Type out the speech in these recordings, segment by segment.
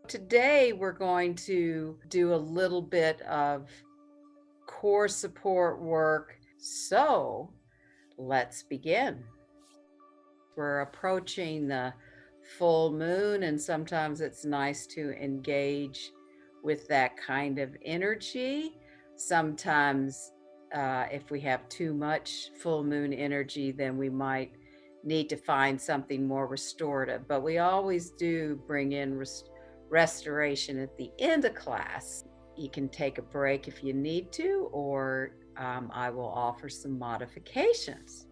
Today, we're going to do a little bit of core support work. So, let's begin. We're approaching the full moon, and sometimes it's nice to engage with that kind of energy. Sometimes, if we have too much full moon energy, then we might need to find something more restorative. But we always do bring in restoration at the end of class. You can take a break if you need to, or I will offer some modifications.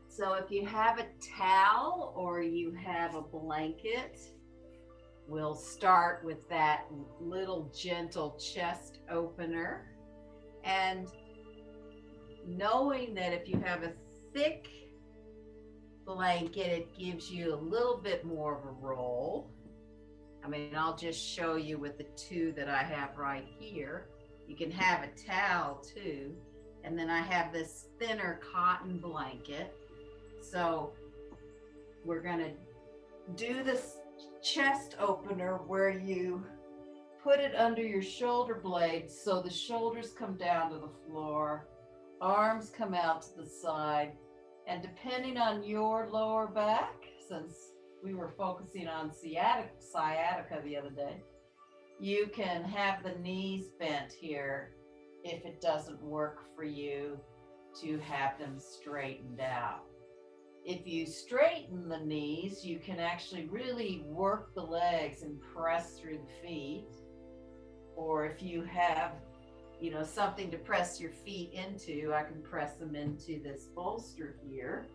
So if you have a towel or you have a blanket, we'll start with that little gentle chest opener. And knowing that if you have a thick blanket, it gives you a little bit more of a roll. I mean, I'll just show you with the two that I have right here. You can have a towel too. And then I have this thinner cotton blanket. So we're going to do this chest opener where you put it under your shoulder blades so the shoulders come down to the floor, arms come out to the side, and depending on your lower back, since we were focusing on sciatica the other day, you can have the knees bent here if it doesn't work for you to have them straightened out. If you straighten the knees, you can actually really work the legs and press through the feet. Or if you have, something to press your feet into, I can press them into this bolster here.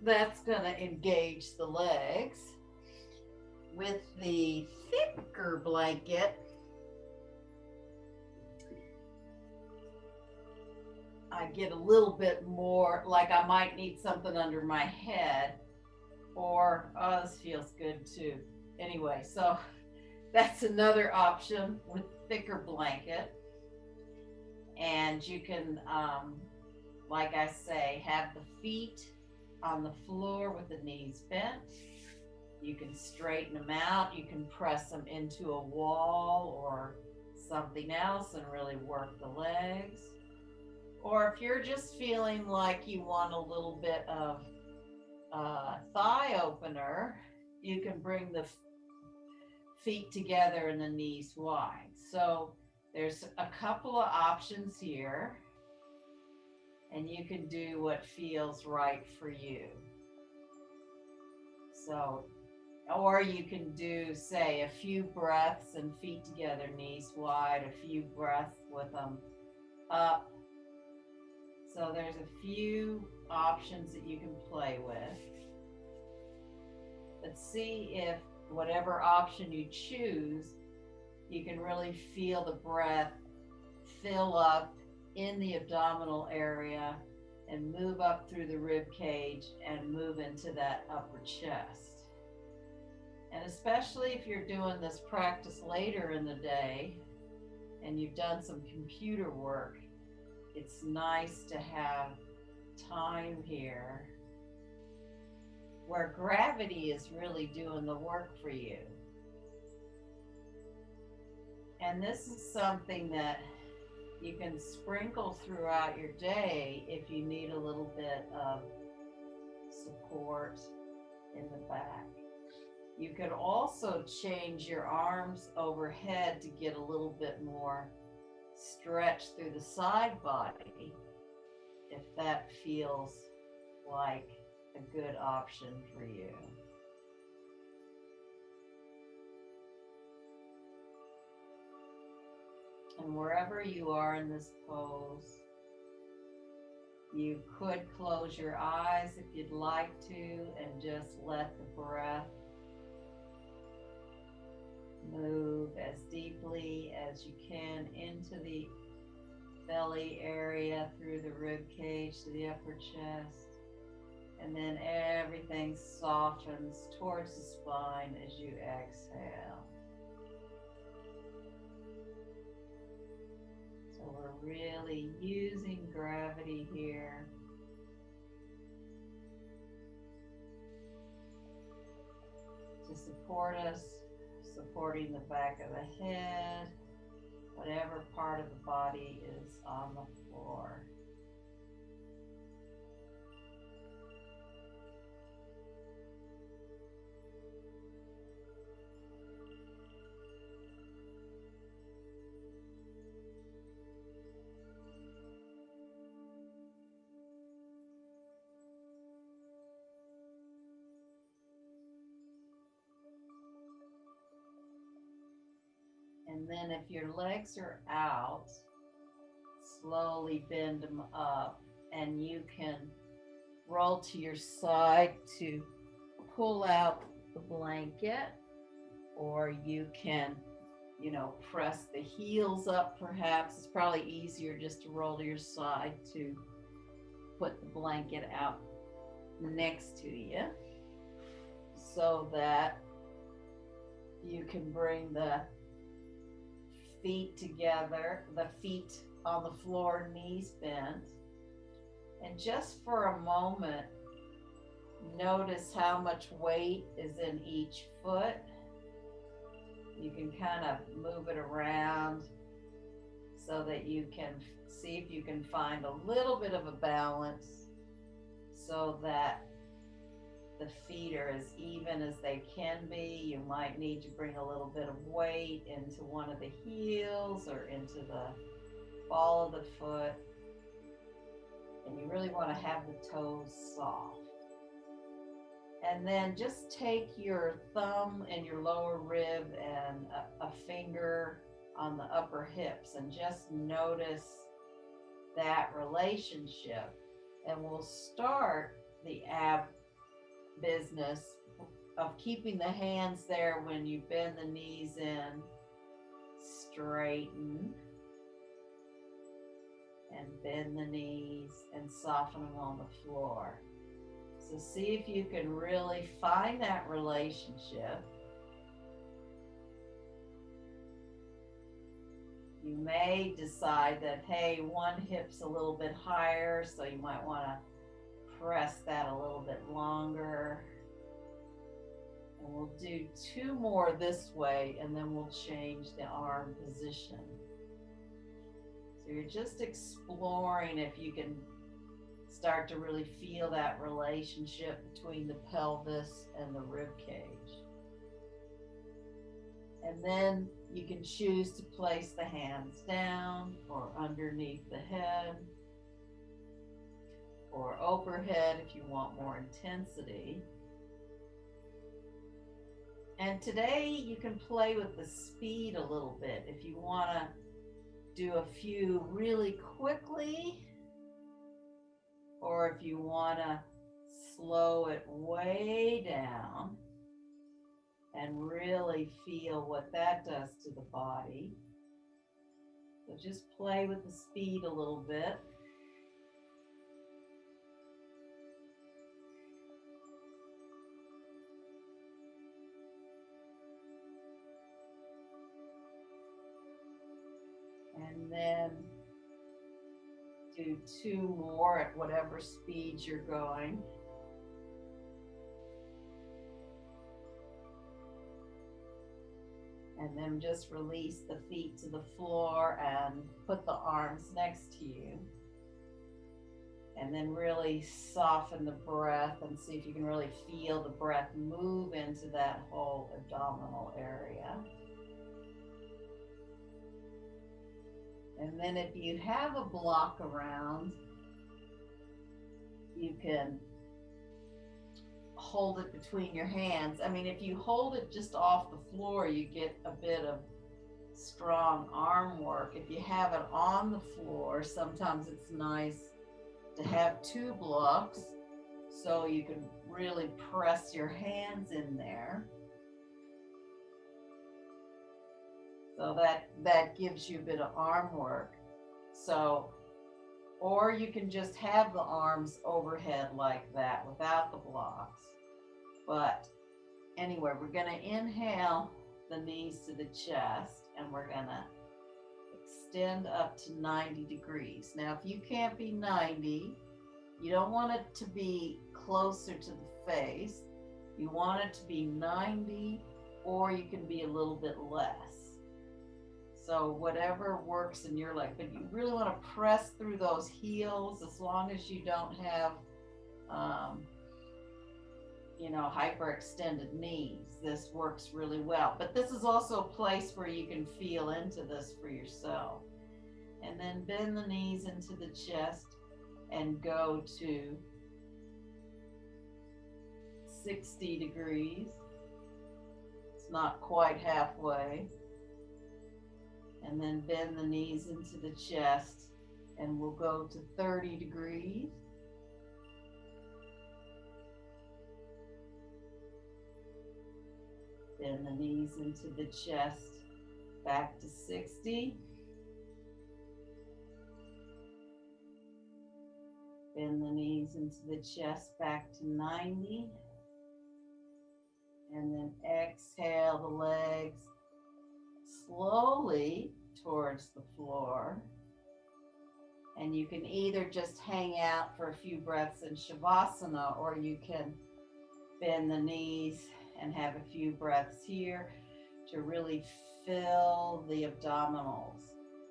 That's going to engage the legs. With the thicker blanket, I get a little bit more, like I might need something under my head, or, oh, this feels good too. Anyway, so that's another option with thicker blanket. And you can, like I say, have the feet on the floor with the knees bent. You can straighten them out. You can press them into a wall or something else and really work the legs. Or if you're just feeling like you want a little bit of thigh opener, you can bring the feet together and the knees wide. So there's a couple of options here, and you can do what feels right for you. So, or you can do, say, a few breaths and feet together, knees wide, a few breaths with them up. So there's a few options that you can play with. Let's see if whatever option you choose, you can really feel the breath fill up in the abdominal area and move up through the rib cage and move into that upper chest. And especially if you're doing this practice later in the day and you've done some computer work, it's nice to have time here where gravity is really doing the work for you. And this is something that you can sprinkle throughout your day if you need a little bit of support in the back. You could also change your arms overhead to get a little bit more stretch through the side body if that feels like a good option for you. And wherever you are in this pose, you could close your eyes if you'd like to and just let the breath move as deeply as you can into the belly area, through the rib cage to the upper chest. And then everything softens towards the spine as you exhale. So we're really using gravity here to support us supporting the back of the head, whatever part of the body is on the floor. And then if your legs are out, slowly bend them up, and you can roll to your side to pull out the blanket, or you can, press the heels up perhaps. It's probably easier just to roll to your side to put the blanket out next to you so that you can bring the feet together, the feet on the floor, knees bent. And just for a moment, notice how much weight is in each foot. You can kind of move it around so that you can see if you can find a little bit of a balance so that the feet are as even as they can be. You might need to bring a little bit of weight into one of the heels or into the ball of the foot. And you really want to have the toes soft. And then just take your thumb and your lower rib and a finger on the upper hips and just notice that relationship. And we'll start the ab business of keeping the hands there when you bend the knees in, straighten, and bend the knees and soften them on the floor. So see if you can really find that relationship. You may decide that, hey, one hip's a little bit higher, so you might want to press that a little bit longer. And we'll do 2 more this way, and then we'll change the arm position. So you're just exploring if you can start to really feel that relationship between the pelvis and the rib cage. And then you can choose to place the hands down or underneath the head or overhead if you want more intensity. And today you can play with the speed a little bit. If you want to do a few really quickly, or if you want to slow it way down and really feel what that does to the body. So just play with the speed a little bit. And then do 2 more at whatever speed you're going. And then just release the feet to the floor and put the arms next to you. And then really soften the breath and see if you can really feel the breath move into that whole abdominal area. And then if you have a block around, you can hold it between your hands. I mean, if you hold it just off the floor, you get a bit of strong arm work. If you have it on the floor, sometimes it's nice to have 2 blocks so you can really press your hands in there. So that gives you a bit of arm work. So, or you can just have the arms overhead like that without the blocks. But anyway, we're going to inhale the knees to the chest, and we're going to extend up to 90 degrees. Now, if you can't be 90, you don't want it to be closer to the face. You want it to be 90 or you can be a little bit less. So whatever works in your leg, but you really want to press through those heels as long as you don't have, hyperextended knees. This works really well. But this is also a place where you can feel into this for yourself. And then bend the knees into the chest and go to 60 degrees. It's not quite halfway. And then bend the knees into the chest and we'll go to 30 degrees. Bend the knees into the chest back to 60. Bend the knees into the chest back to 90. And then exhale the legs slowly towards the floor. And you can either just hang out for a few breaths in Shavasana, or you can bend the knees and have a few breaths here to really fill the abdominals.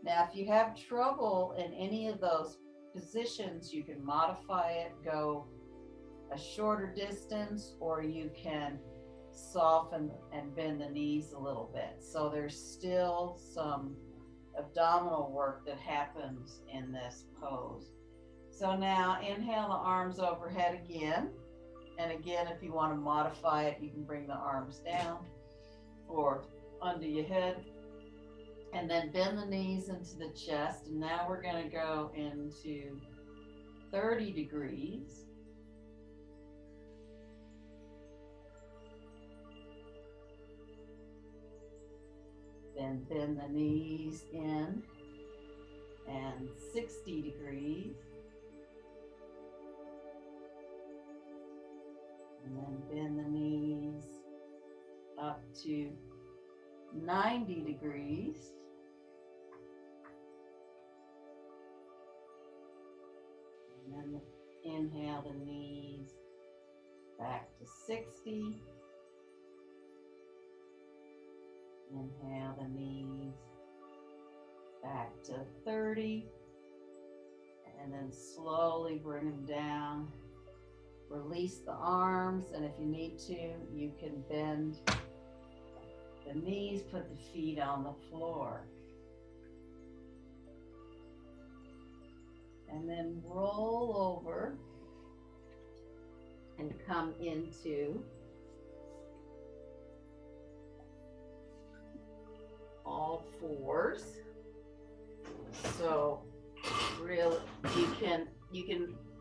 Now, if you have trouble in any of those positions, you can modify it, go a shorter distance, or you can soften and bend the knees a little bit. So there's still some abdominal work that happens in this pose. So now inhale the arms overhead again. And again, if you want to modify it, you can bring the arms down or under your head. And then bend the knees into the chest. And now we're going to go into 30 degrees. Then bend the knees in and 60 degrees. And then bend the knees up to 90 degrees. And then inhale the knees back to 60. Inhale the knees back to 30. And then slowly bring them down. Release the arms, and if you need to, you can bend the knees, put the feet on the floor. And then roll over and come into all fours. So really you can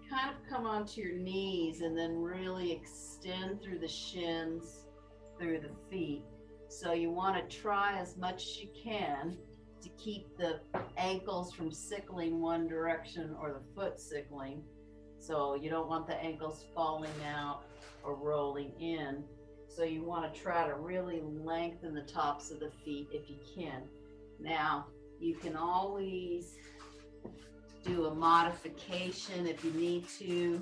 kind of come onto your knees and then really extend through the shins, through the feet. So you want to try as much as you can to keep the ankles from sickling one direction or the foot sickling. So you don't want the ankles falling out or rolling in. So you want to try to really lengthen the tops of the feet if you can. Now, you can always do a modification if you need to,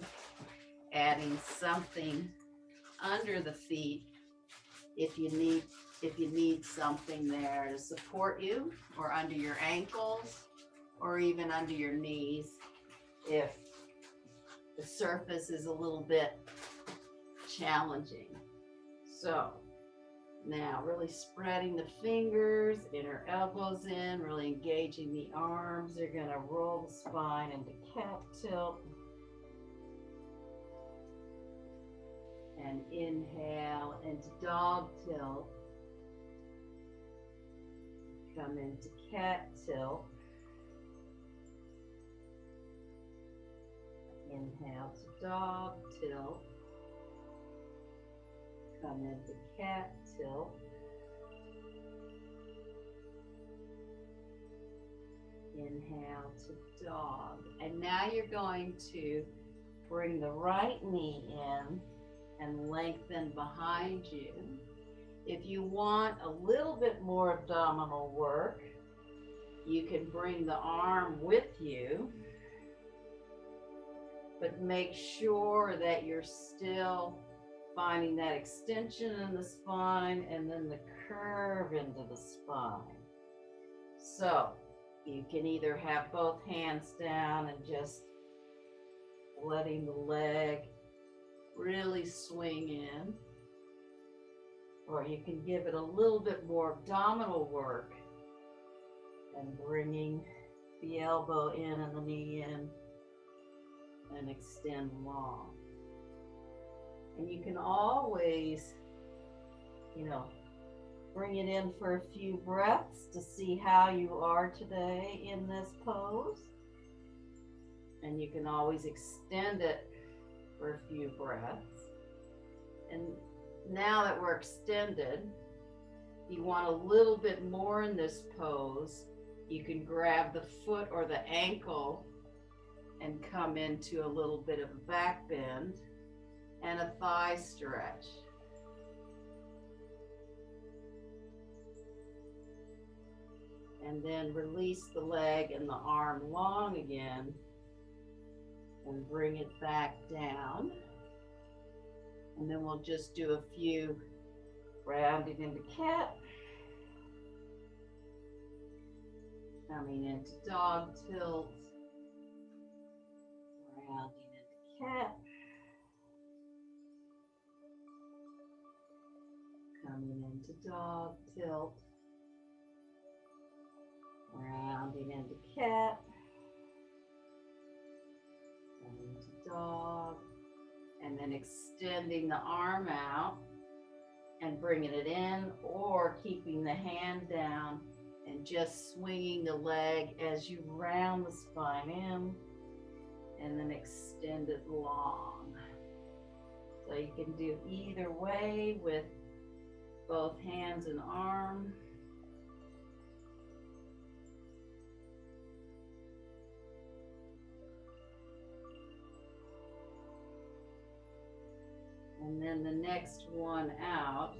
adding something under the feet if you need something there to support you, or under your ankles, or even under your knees if the surface is a little bit challenging. So now really spreading the fingers, inner elbows in, really engaging the arms. You're going to roll the spine into cat tilt. And inhale into dog tilt. Come into cat tilt. Inhale to dog tilt. Come into cat tilt. Inhale to dog. And now you're going to bring the right knee in and lengthen behind you. If you want a little bit more abdominal work, you can bring the arm with you, but make sure that you're still finding that extension in the spine and then the curve into the spine. So you can either have both hands down and just letting the leg really swing in, or you can give it a little bit more abdominal work and bringing the elbow in and the knee in and extend long. And you can always, bring it in for a few breaths to see how you are today in this pose. And you can always extend it for a few breaths. And now that we're extended, you want a little bit more in this pose, you can grab the foot or the ankle and come into a little bit of a back bend and a thigh stretch. And then release the leg and the arm long again and bring it back down. And then we'll just do a few rounding into cat, coming into dog tilt, rounding into cat, coming into dog tilt, rounding into cat, coming to dog, and then extending the arm out and bringing it in, or keeping the hand down and just swinging the leg as you round the spine in and then extend it long. So you can do either way with both hands and arm. And then the next one out,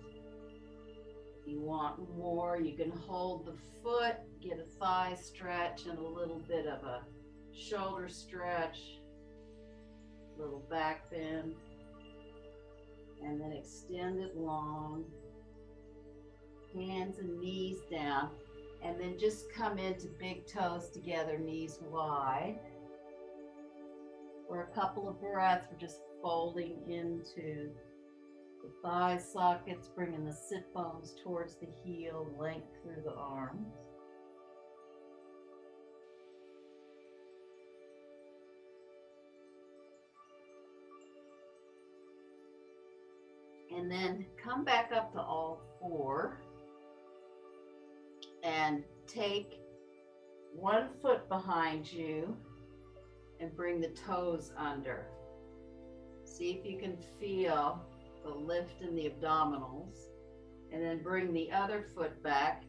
if you want more, you can hold the foot, get a thigh stretch and a little bit of a shoulder stretch, little back bend, and then extend it long, hands and knees down, and then just come into big toes together, knees wide. For a couple of breaths, we're just folding into the thigh sockets, bringing the sit bones towards the heel, length through the arms. And then come back up to all four and take one foot behind you and bring the toes under. See if you can feel the lift in the abdominals, and then bring the other foot back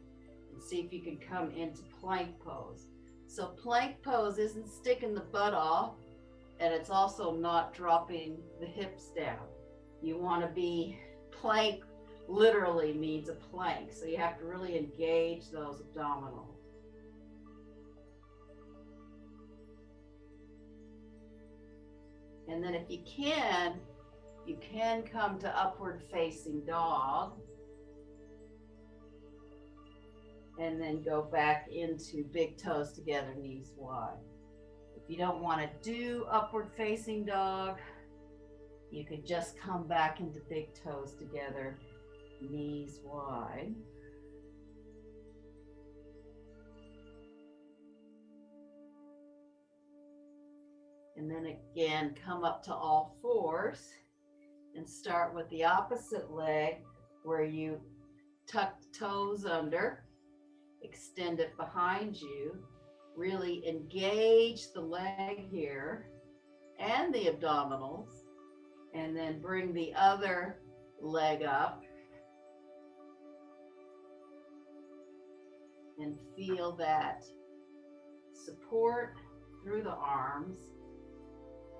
and see if you can come into plank pose. So plank pose isn't sticking the butt off, and it's also not dropping the hips down. You want to be plank, literally means a plank, so you have to really engage those abdominals. And then if you can come to upward facing dog and then go back into big toes together, knees wide. If you don't want to do upward facing dog, you could just come back into big toes together, knees wide. And then again, come up to all fours and start with the opposite leg where you tuck the toes under, extend it behind you, really engage the leg here and the abdominals, and then bring the other leg up and feel that support through the arms.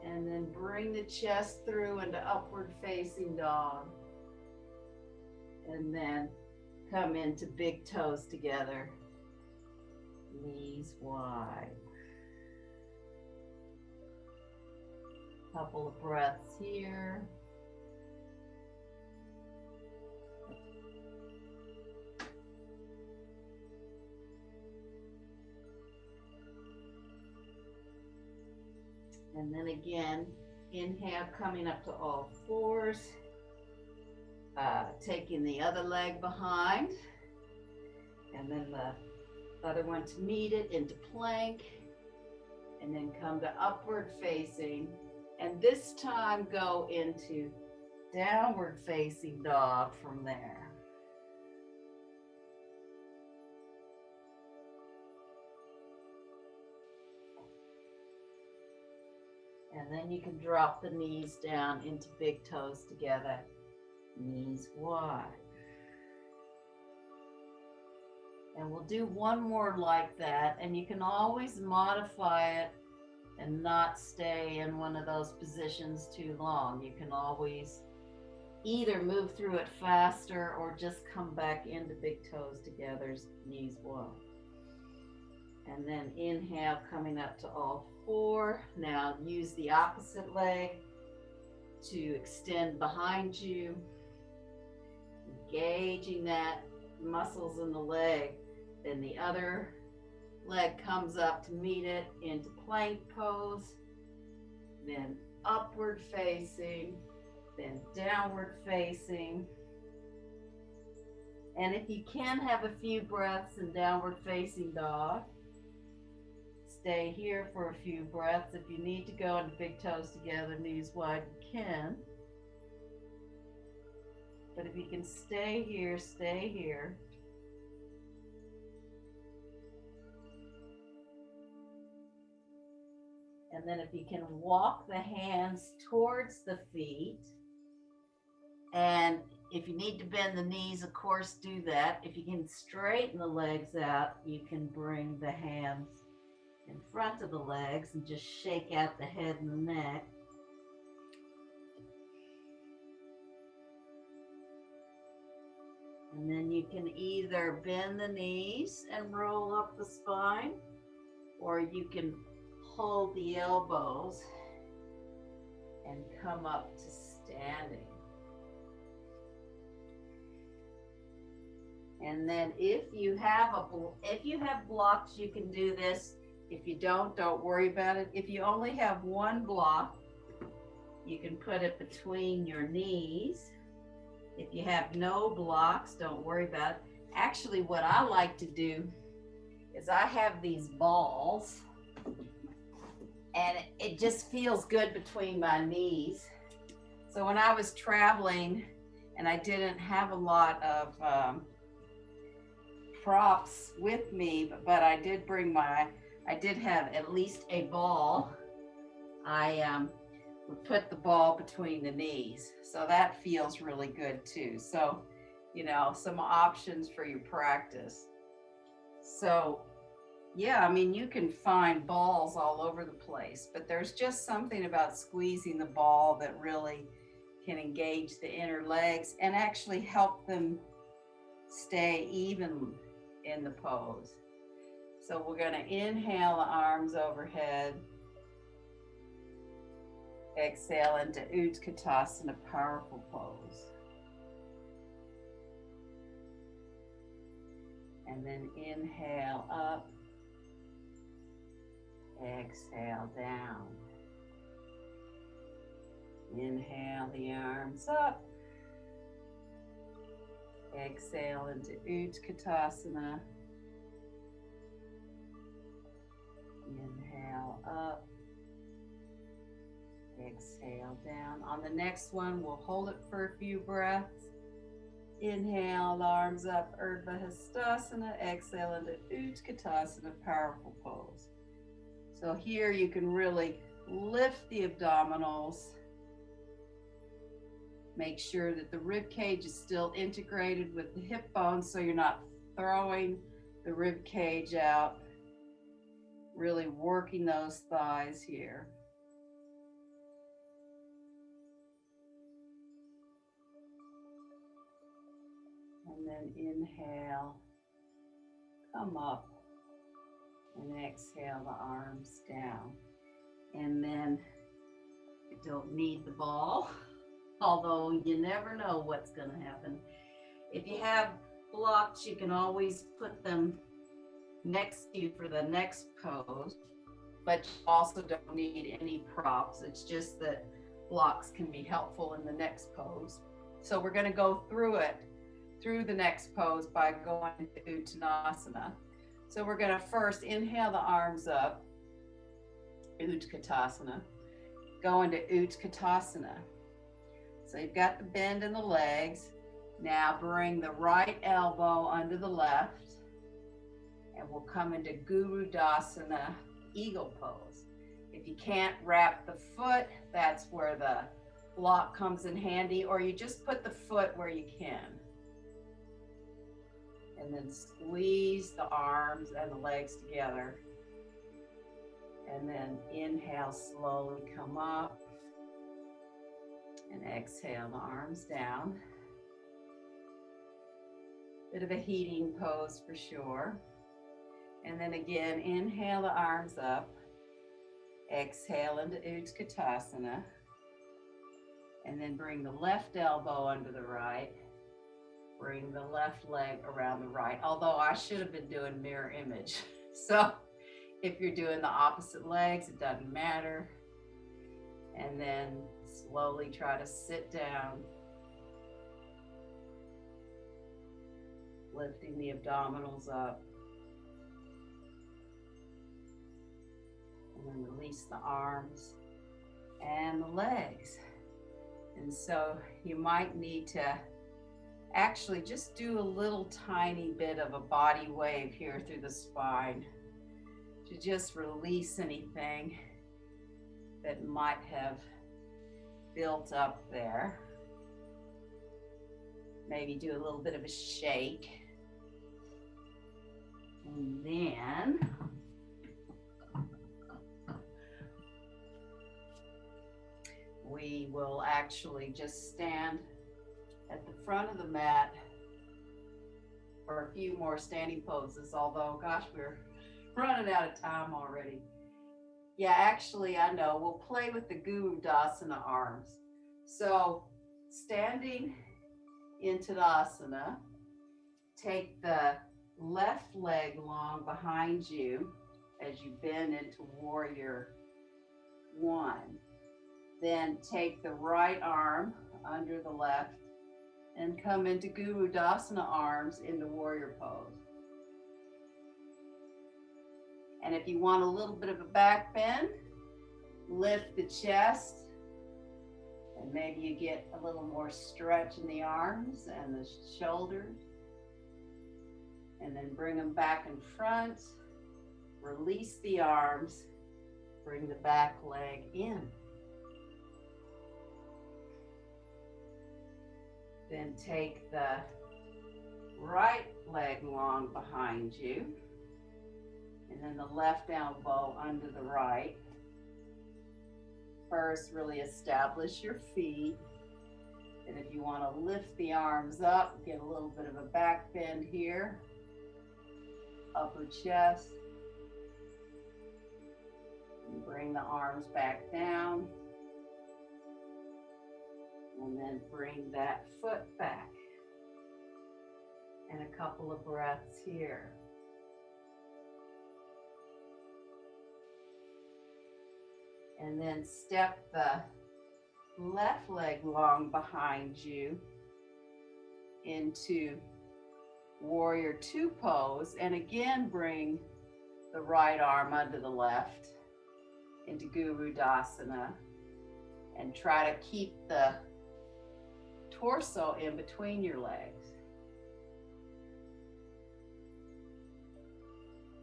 And then bring the chest through into upward facing dog. And then come into big toes together, knees wide. Couple of breaths here. And then again, inhale, coming up to all fours, taking the other leg behind, and then the other one to meet it into plank, and then come to upward facing, and this time go into downward facing dog from there. And then you can drop the knees down into big toes together, knees wide. And we'll do one more like that, and you can always modify it and not stay in one of those positions too long. You can always either move through it faster or just come back into big toes together, knees wide. And then inhale, coming up to all four. Now use the opposite leg to extend behind you, engaging that muscles in the leg. Then the other leg comes up to meet it into plank pose, then upward facing, then downward facing. And if you can have a few breaths in downward facing dog, stay here for a few breaths. If you need to go into big toes together, knees wide, you can. But if you can stay here, stay here. And then if you can walk the hands towards the feet, and if you need to bend the knees, of course, do that. If you can straighten the legs out, you can bring the hands in front of the legs and just shake out the head and the neck. And then you can either bend the knees and roll up the spine, or you can hold the elbows and come up to standing. And then if you have blocks, you can do this. If you don't worry about it. If you only have one block, you can put it between your knees. If you have no blocks, don't worry about it. Actually, what I like to do is I have these balls, and it just feels good between my knees. So when I was traveling and I didn't have a lot of props with me, but I did have at least a ball. I would put the ball between the knees. So that feels really good too. So, some options for your practice. So, yeah, I mean, you can find balls all over the place, but there's just something about squeezing the ball that really can engage the inner legs and actually help them stay even in the pose. So we're going to inhale the arms overhead. Exhale into Utkatasana, powerful pose. And then inhale up. Exhale down. Inhale the arms up. Exhale into Utkatasana. Inhale up. Exhale down. On the next one, we'll hold it for a few breaths. Inhale, arms up, Urdhva Hastasana. Exhale into Utkatasana, powerful pose. So here you can really lift the abdominals. Make sure that the rib cage is still integrated with the hip bones so you're not throwing the rib cage out. Really working those thighs here. And then inhale, come up, and exhale the arms down. And then you don't need the ball, although you never know what's going to happen. If you have blocks, you can always put them next to you for the next pose. but you also don't need any props. It's just that blocks can be helpful in the next pose. So we're going to go through the next pose by going to Uttanasana. So we're going to first inhale the arms up, Utkatasana, go into Utkatasana. So you've got the bend in the legs. Now bring the right elbow under the left, and we'll come into Gurudasana, eagle pose. If you can't wrap the foot, that's where the block comes in handy, or you just put the foot where you can. And then squeeze the arms and the legs together. And then inhale, slowly come up. And exhale, the arms down. Bit of a heating pose for sure. And then again, inhale the arms up. Exhale into Utkatasana. And then bring the left elbow under the right. Bring the left leg around the right. Although I should have been doing mirror image. So if you're doing the opposite legs, it doesn't matter. And then slowly try to sit down. Lifting the abdominals up. And then release the arms and the legs. And so you might need to actually just do a little tiny bit of a body wave here through the spine to just release anything that might have built up there. Maybe do a little bit of a shake. And then we will actually just stand at the front of the mat for a few more standing poses, although, gosh, we're running out of time already. Yeah, actually, I know. We'll play with the Gurudasana arms. So, standing in Tadasana, take the left leg long behind you as you bend into Warrior One. Then take the right arm under the left and come into Gurudasana arms into Warrior Pose. And if you want a little bit of a back bend, lift the chest, and maybe you get a little more stretch in the arms and the shoulders. And then bring them back in front, release the arms, bring the back leg in. Then take the right leg long behind you, and then the left elbow under the right. First, really establish your feet. And if you want to lift the arms up, get a little bit of a back bend here. Upper chest. And bring the arms back down. And then bring that foot back. And a couple of breaths here. And then step the left leg long behind you into Warrior Two pose. And again, bring the right arm under the left into Gurudasana. And try to keep the torso in between your legs.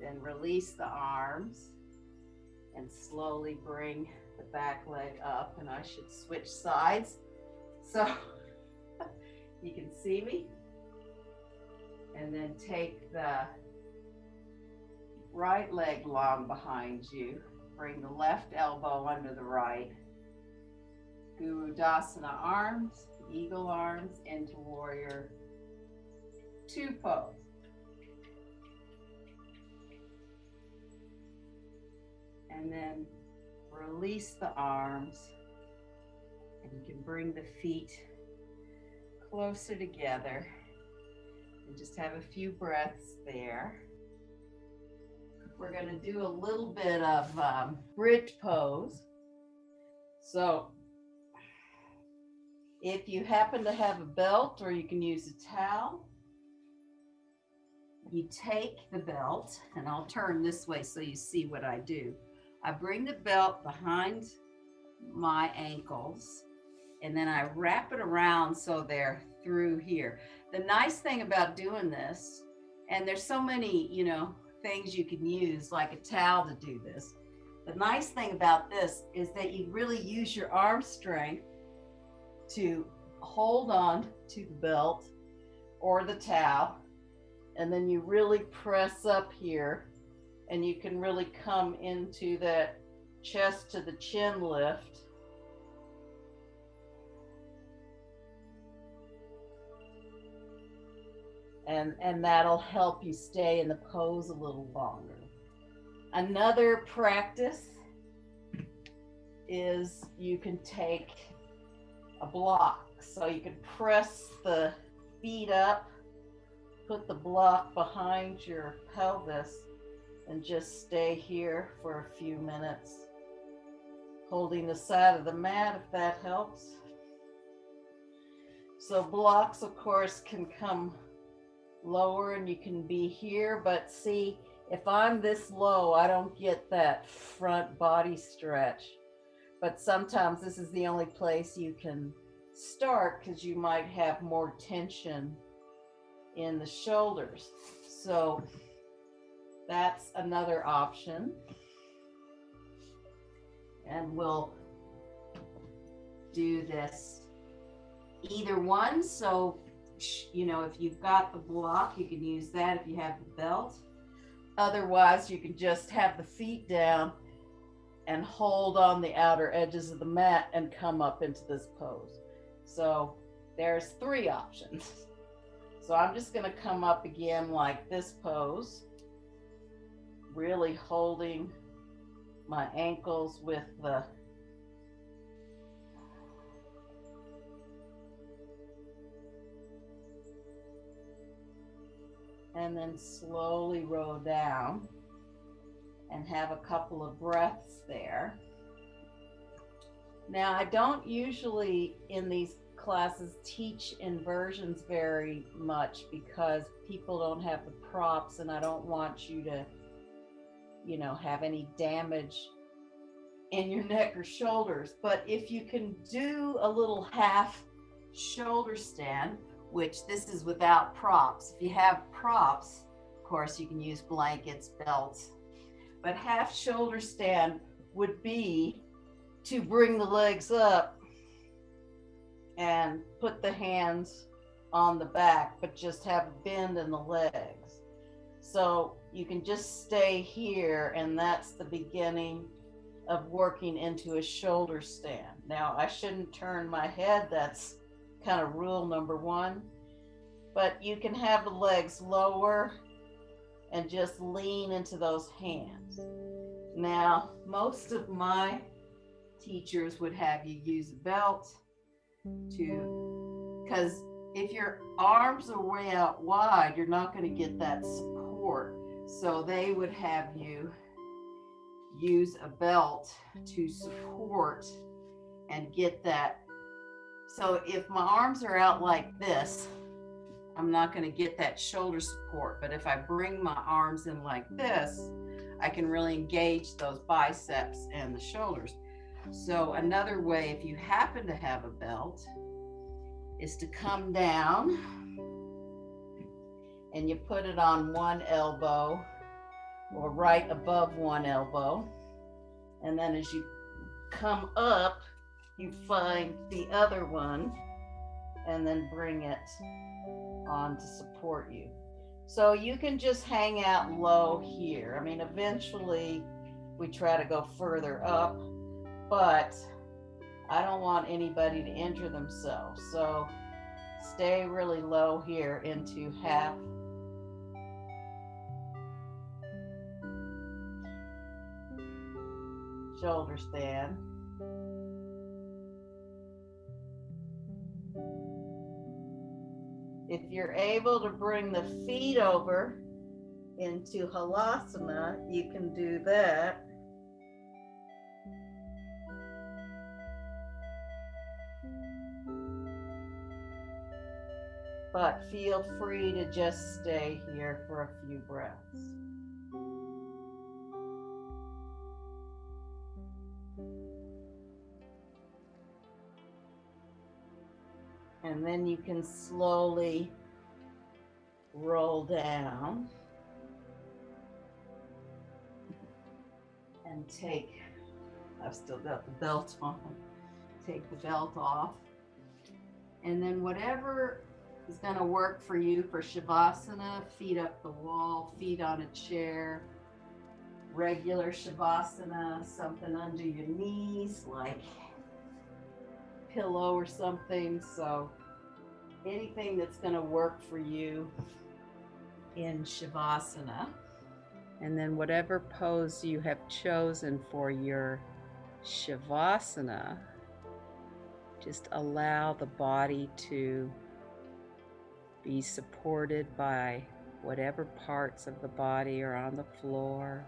Then release the arms and slowly bring the back leg up. And I should switch sides so you can see me. And then take the right leg long behind you. Bring the left elbow under the right. Gurudasana arms, eagle arms into Warrior Two pose. And then release the arms, and you can bring the feet closer together and just have a few breaths there. we're going to do a little bit of bridge pose. So if you happen to have a belt, or you can use a towel, you take the belt, and I'll turn this way so you see what I do. I bring the belt behind my ankles, and then I wrap it around so they're through here. The nice thing about doing this, and there's so many, things you can use like a towel to do this. The nice thing about this is that you really use your arm strength to hold on to the belt or the towel, and then you really press up here, and you can really come into that chest to the chin lift. And that'll help you stay in the pose a little longer. Another practice is you can take a block. So you can press the feet up, put the block behind your pelvis, and just stay here for a few minutes, holding the side of the mat if that helps. So blocks, of course, can come lower and you can be here, but see, if I'm this low, I don't get that front body stretch. But sometimes this is the only place you can start because you might have more tension in the shoulders. So that's another option. And we'll do this either one. So, if you've got the block, you can use that if you have the belt. Otherwise, you can just have the feet down and hold on the outer edges of the mat and come up into this pose. So there's 3 options. So I'm just going to come up again like this pose, really holding my ankles with the and then slowly roll down and have a couple of breaths there. Now, I don't usually in these classes teach inversions very much because people don't have the props, and I don't want you to, have any damage in your neck or shoulders. But if you can do a little half shoulder stand, which this is without props. If you have props, of course, you can use blankets, belts, but half shoulder stand would be to bring the legs up and put the hands on the back, but just have a bend in the legs. So you can just stay here, and that's the beginning of working into a shoulder stand. Now, I shouldn't turn my head. That's kind of rule number 1, but you can have the legs lower and just lean into those hands. Now, most of my teachers would have you use a belt because if your arms are way out wide, you're not going to get that support. So they would have you use a belt to support and get that. So if my arms are out like this, I'm not going to get that shoulder support. But if I bring my arms in like this, I can really engage those biceps and the shoulders. So another way, if you happen to have a belt, is to come down and you put it on one elbow or right above one elbow. And then as you come up, you find the other one and then bring it on to support you. So you can just hang out low here. I mean, eventually we try to go further up, but I don't want anybody to injure themselves. So stay really low here into half shoulder stand. If you're able to bring the feet over into halasana, you can do that. But feel free to just stay here for a few breaths. And then you can slowly roll down and take, I've still got the belt on, take the belt off. And then whatever is going to work for you for Shavasana, feet up the wall, feet on a chair, regular Shavasana, something under your knees like pillow or something. So anything that's going to work for you in Shavasana. And then whatever pose you have chosen for your Shavasana, just allow the body to be supported by whatever parts of the body are on the floor.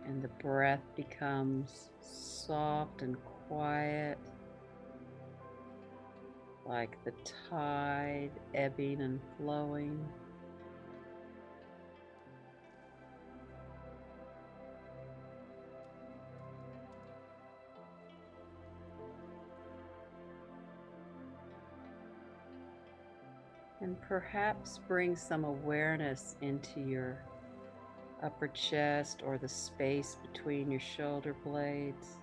And the breath becomes soft and quiet, like the tide ebbing and flowing. And perhaps bring some awareness into your upper chest or the space between your shoulder blades.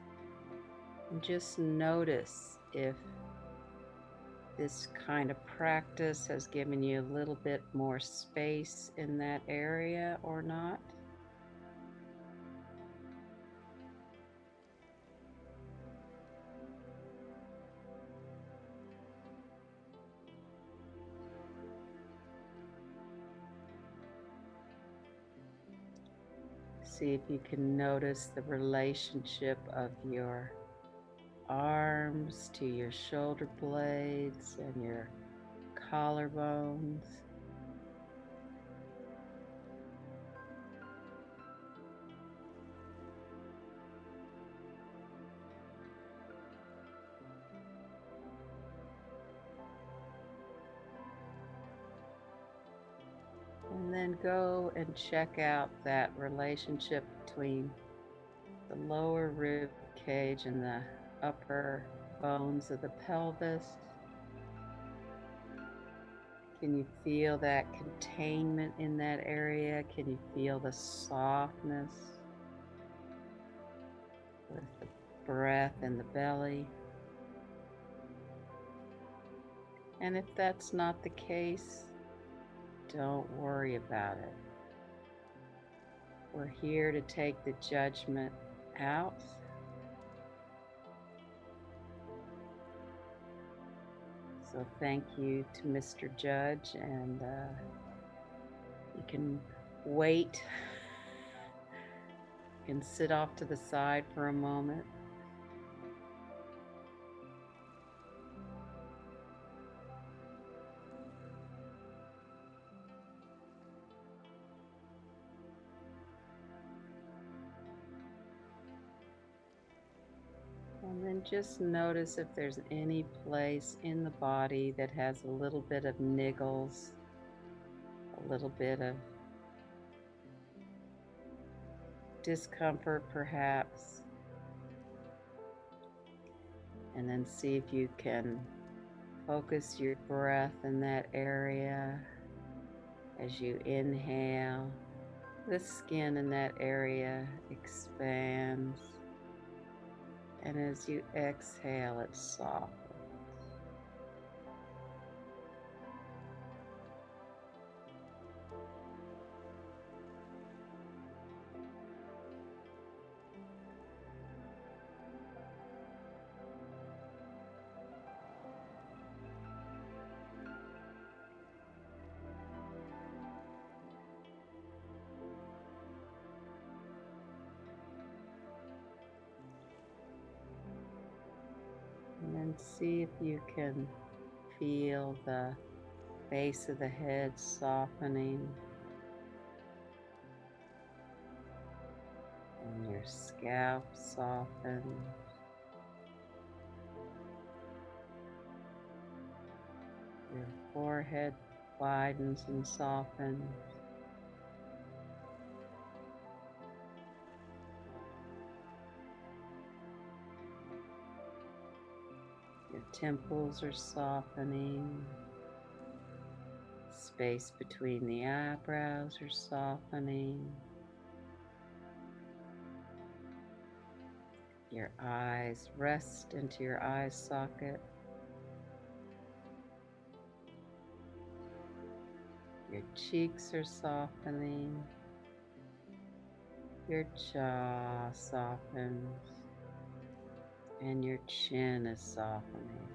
And just notice if this kind of practice has given you a little bit more space in that area or not. See if you can notice the relationship of your arms to your shoulder blades and your collarbones. And then go and check out that relationship between the lower rib cage and the upper bones of the pelvis. Can you feel that containment in that area? Can you feel the softness with the breath in the belly? And if that's not the case, don't worry about it. We're here to take the judgment out. So thank you to Mr. Judge, and you can wait. You can sit off to the side for a moment. And then just notice if there's any place in the body that has a little bit of niggles, a little bit of discomfort perhaps. And then see if you can focus your breath in that area. As you inhale, the skin in that area expands. And as you exhale, it softens. see if you can feel the base of the head softening and your scalp softens. Your forehead widens and softens. Your temples are softening. Space between the eyebrows are softening. Your eyes rest into your eye socket. Your cheeks are softening. Your jaw softens. And your chin is softening.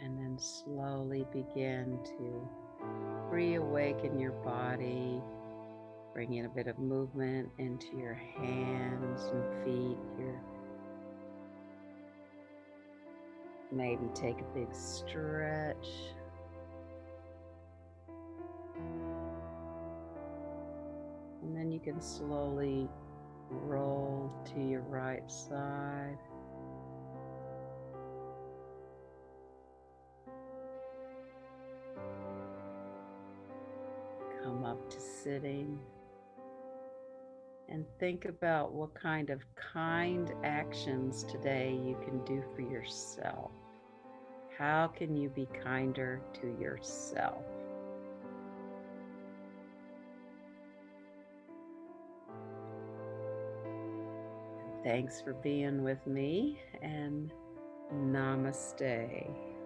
And then slowly begin to reawaken your body, bringing a bit of movement into your hands and feet. Maybe take a big stretch. And then you can slowly roll to your right side. Come up to sitting. And think about what kind of kind actions today you can do for yourself. How can you be kinder to yourself? Thanks for being with me, and namaste.